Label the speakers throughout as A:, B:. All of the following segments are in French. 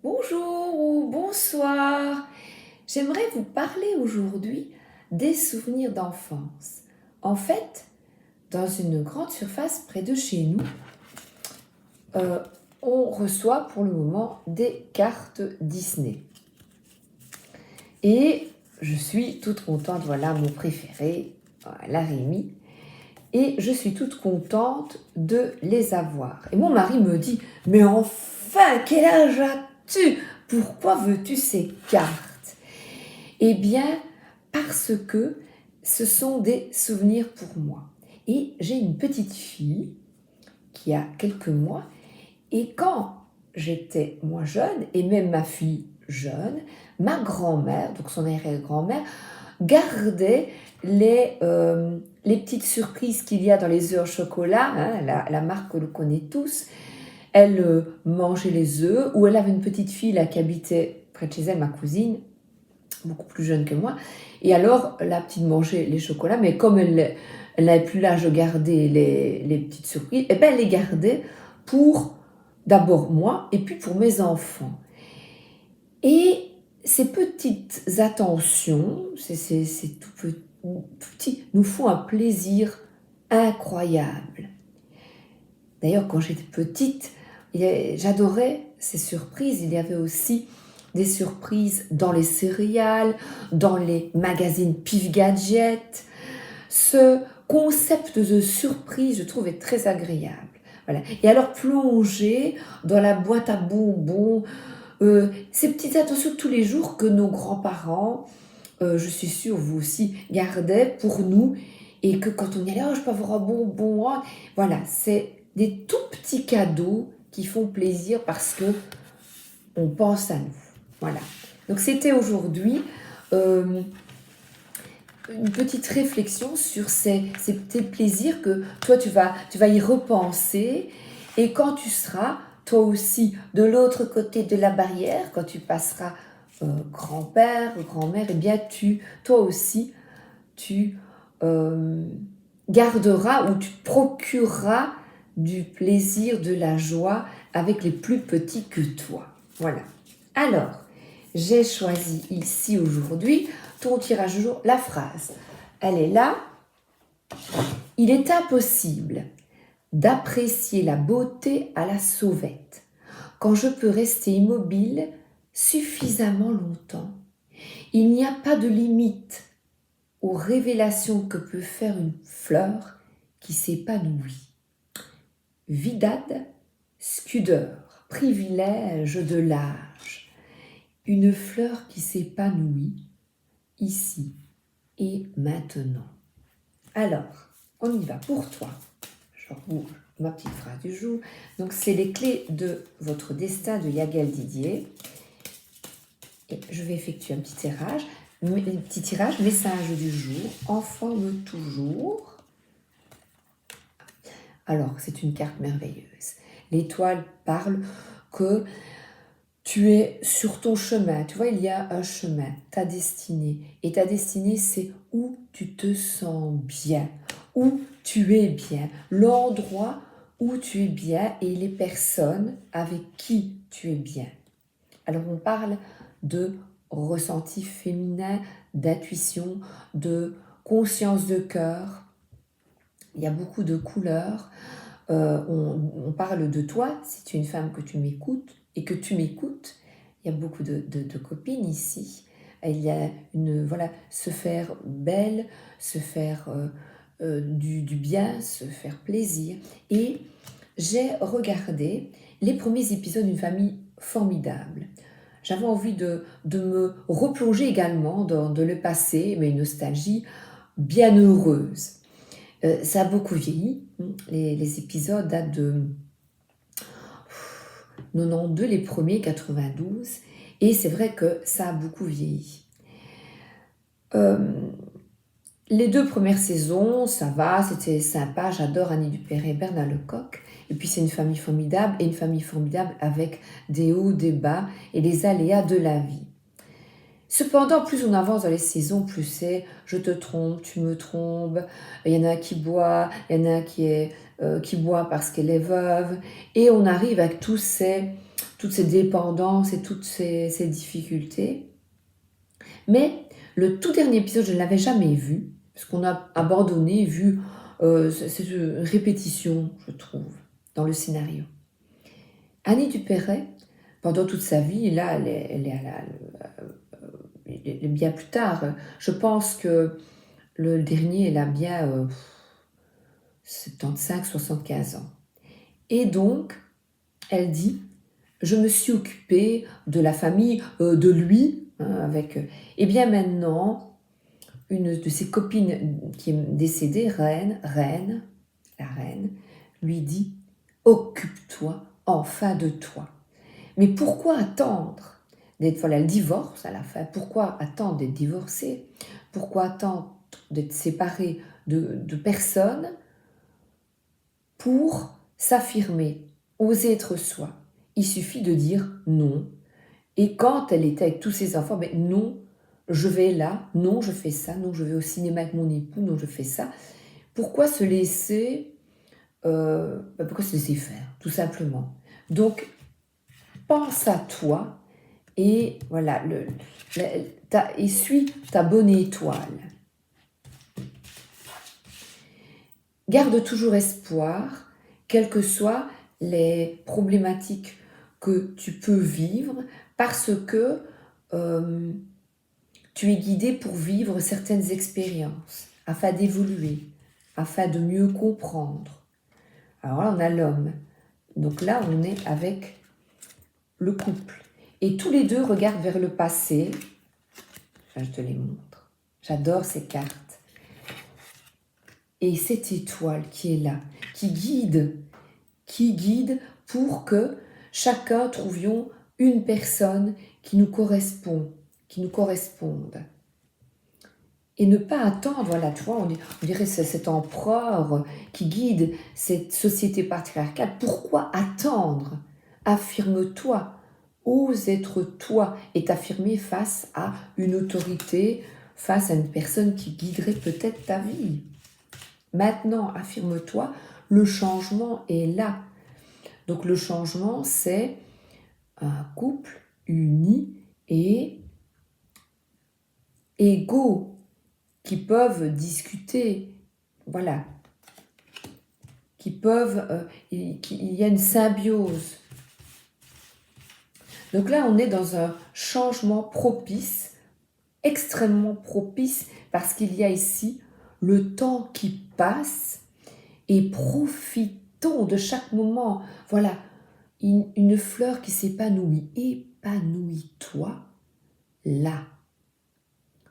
A: Bonjour ou bonsoir. J'aimerais vous parler aujourd'hui des souvenirs d'enfance. En fait, dans une grande surface près de chez nous, euh, on reçoit pour le moment des cartes Disney. Et je suis toute contente, voilà mon préféré, la Rémi. Et je suis toute contente de les avoir. Et mon mari me dit, mais enfin, quel âge as-tu? Pourquoi veux-tu ces cartes? Eh bien, parce que ce sont des souvenirs pour moi. Et j'ai une petite fille qui a quelques mois. Et quand j'étais moi jeune, et même ma fille jeune, ma grand-mère, donc son arrière-grand-mère, gardait les petites surprises qu'il y a dans les œufs au chocolat, hein, la marque que l'on connaît tous. Elle mangeait les œufs, ou elle avait une petite fille là, qui habitait près de chez elle, ma cousine, beaucoup plus jeune que moi. Et alors, la petite mangeait les chocolats, mais comme elle n'avait plus l'âge de garder les petites surprises, eh ben, elle les gardait pour d'abord moi, et puis pour mes enfants. Et ces petites attentions, c'est tout petit, nous font un plaisir incroyable. D'ailleurs, quand j'étais petite, j'adorais ces surprises. Il y avait aussi des surprises dans les céréales, dans les magazines Pif Gadget. Ce concept de surprise, je trouvais très agréable. Voilà. Et alors, plonger dans la boîte à bonbons, ces petites attentions tous les jours que nos grands-parents, je suis sûre vous aussi, gardaient pour nous, et que quand on y allait, oh, je peux avoir un bonbon. Oh. Voilà, c'est des tout petits cadeaux qui font plaisir parce que on pense à nous. Voilà. Donc c'était aujourd'hui une petite réflexion sur ces petits plaisirs que toi tu vas y repenser, et quand tu seras toi aussi de l'autre côté de la barrière, quand tu passeras grand-père, grand-mère, eh bien toi aussi tu euh, garderas ou tu procureras du plaisir, de la joie avec les plus petits que toi. Voilà. Alors, j'ai choisi ici aujourd'hui ton tirage du jour, la phrase. Elle est là. Il est impossible d'apprécier la beauté à la sauvette quand je peux rester immobile suffisamment longtemps. Il n'y a pas de limite aux révélations que peut faire une fleur qui s'épanouit. Vidad Scudder, privilège de l'âge. Une fleur qui s'épanouit ici et maintenant. Alors, on y va pour toi. Je rouvre ma petite phrase du jour. Donc, c'est les clés de votre destin de Yagel Didier. Et je vais effectuer un petit tirage, message du jour, en forme toujours. Alors, c'est une carte merveilleuse. L'étoile parle que tu es sur ton chemin. Tu vois, il y a un chemin, ta destinée. Et ta destinée, c'est où tu te sens bien, où tu es bien, l'endroit où tu es bien et les personnes avec qui tu es bien. Alors, on parle de ressenti féminin, d'intuition, de conscience de cœur. Il y a beaucoup de couleurs. On parle de toi, si tu es une femme que tu m'écoutes et que tu m'écoutes. Il y a beaucoup de copines ici. Il y a se faire belle, se faire du bien, se faire plaisir. Et j'ai regardé les premiers épisodes d'une famille formidable. J'avais envie de me replonger également dans le passé, mais une nostalgie bien heureuse. Ça a beaucoup vieilli. Les épisodes datent de 92, les premiers, 92. Et c'est vrai que ça a beaucoup vieilli. Les 2 premières saisons, ça va, c'était sympa. J'adore Annie Dupéré et Bernard Lecoq. Et puis c'est une famille formidable, et une famille formidable avec des hauts, des bas et les aléas de la vie. Cependant, plus on avance dans les saisons, plus c'est je te trompe, tu me trompes, il y en a qui boit, il y en a qui boit parce qu'elle est veuve, et on arrive avec tous toutes ces dépendances et toutes ces difficultés. Mais le tout dernier épisode, je ne l'avais jamais vu, parce qu'on a abandonné, vu cette répétition, je trouve, dans le scénario. Annie Dupéret, pendant toute sa vie, là, elle est bien plus tard. Je pense que le dernier, elle a bien 75-75 ans. Et donc, elle dit, je me suis occupée de la famille, de lui, avec... Et bien maintenant, une de ses copines qui est décédée, la reine, lui dit, occupe-toi enfin de toi. Mais pourquoi attendre d'être, voilà, le divorce à la fin, pourquoi attendre d'être divorcé? Pourquoi attendre d'être séparé de personnes pour s'affirmer, oser être soi? Il suffit de dire non. Et quand elle était avec tous ses enfants, ben non, je vais là, non, je fais ça, non, je vais au cinéma avec mon époux, non, je fais ça. Pourquoi se laisser, pourquoi se laisser faire, tout simplement. Donc, pense à toi et voilà, et suis ta bonne étoile. Garde toujours espoir, quelles que soient les problématiques que tu peux vivre, parce que tu es guidé pour vivre certaines expériences, afin d'évoluer, afin de mieux comprendre. Alors là, on a l'homme. Donc là, on est avec le couple. Et tous les deux regardent vers le passé. Enfin, je te les montre. J'adore ces cartes. Et cette étoile qui est là, qui guide pour que chacun trouvions une personne qui nous correspond, qui nous corresponde. Et ne pas attendre, voilà, tu vois, on dirait cet empereur qui guide cette société patriarcale. Pourquoi attendre? Affirme-toi, ose être toi et t'affirmer face à une autorité, face à une personne qui guiderait peut-être ta vie. Maintenant, affirme-toi, le changement est là. Donc le changement, c'est un couple uni et égaux qui peuvent discuter, voilà, il y a une symbiose. Donc là, on est dans un changement propice, extrêmement propice, parce qu'il y a ici le temps qui passe et profitons de chaque moment. Voilà, une fleur qui s'épanouit. Épanouis-toi là.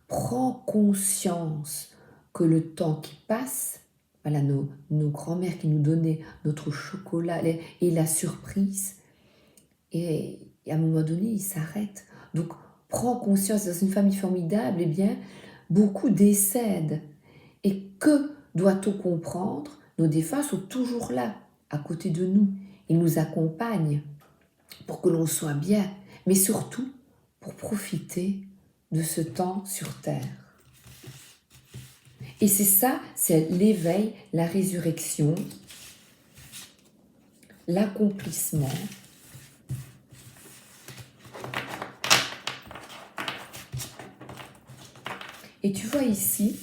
A: Prends conscience que le temps qui passe, voilà, nos grands-mères qui nous donnaient notre chocolat et la surprise, et à un moment donné, il s'arrête. Donc, prends conscience, dans une famille formidable, eh bien, beaucoup décèdent. Et que doit-on comprendre? Nos défunts sont toujours là, à côté de nous. Ils nous accompagnent pour que l'on soit bien, mais surtout pour profiter de ce temps sur Terre. Et c'est ça, c'est l'éveil, la résurrection, l'accomplissement. Et tu vois ici,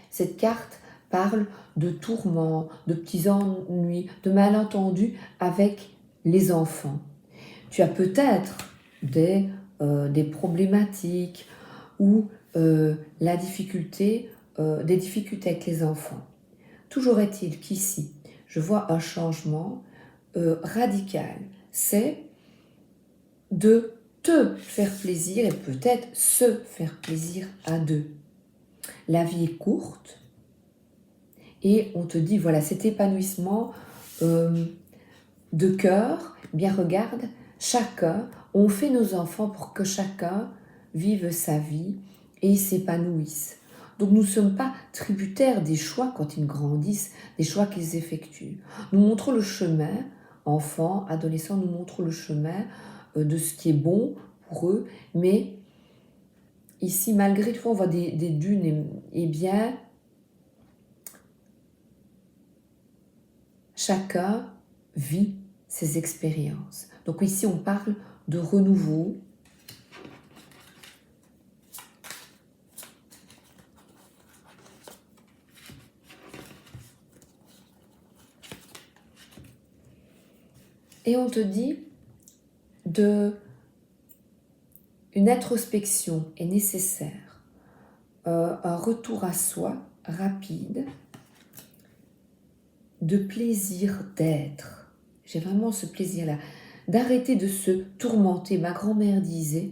A: cette carte parle de tourments, de petits ennuis, de malentendus avec les enfants. Tu as peut-être des problématiques ou des difficultés avec les enfants. Toujours est-il qu'ici, je vois un changement radical. C'est de te faire plaisir et peut-être se faire plaisir à deux. La vie est courte et on te dit, voilà, cet épanouissement de cœur, bien regarde, chacun, on fait nos enfants pour que chacun vive sa vie et s'épanouisse. Donc nous ne sommes pas tributaires des choix quand ils grandissent, des choix qu'ils effectuent. Nous montrons le chemin, enfants, adolescents, nous montrons le chemin de ce qui est bon pour eux, mais ici, malgré tout, on voit des dunes, et bien, chacun vit ces expériences. Donc ici, on parle de renouveau. Et on te dit une introspection est nécessaire, un retour à soi rapide, de plaisir d'être. J'ai vraiment ce plaisir-là, d'arrêter de se tourmenter. Ma grand-mère disait,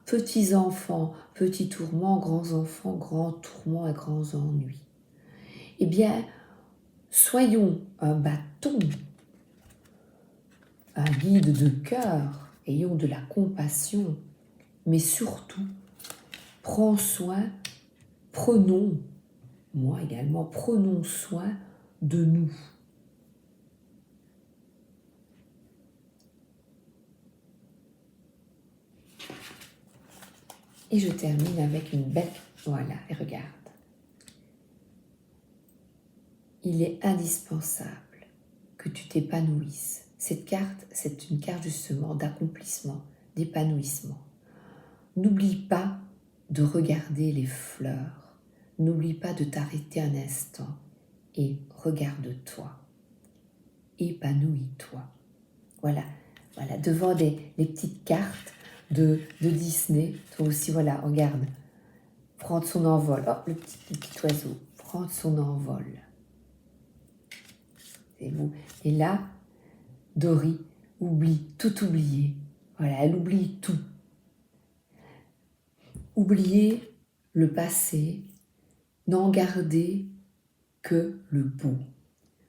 A: petits enfants, petits tourments, grands enfants, grands tourments et grands ennuis. Eh bien, soyons un bâton, un guide de cœur, ayons de la compassion, mais surtout, prenons, moi également, prenons soin de nous. Et je termine avec une belle... Voilà, et regarde. Il est indispensable que tu t'épanouisses. Cette carte, c'est une carte justement d'accomplissement, d'épanouissement. N'oublie pas de regarder les fleurs. N'oublie pas de t'arrêter un instant et regarde-toi. Épanouis-toi. Voilà, devant les petites cartes de Disney, toi aussi, voilà, regarde. Prendre son envol. Oh, le petit oiseau. Prendre son envol. C'est beau. Et là, Dory oublie, tout oublier. Voilà, elle oublie tout. Oublier le passé, n'en garder que le beau.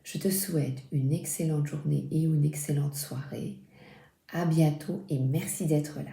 A: Je te souhaite une excellente journée et une excellente soirée. À bientôt et merci d'être là.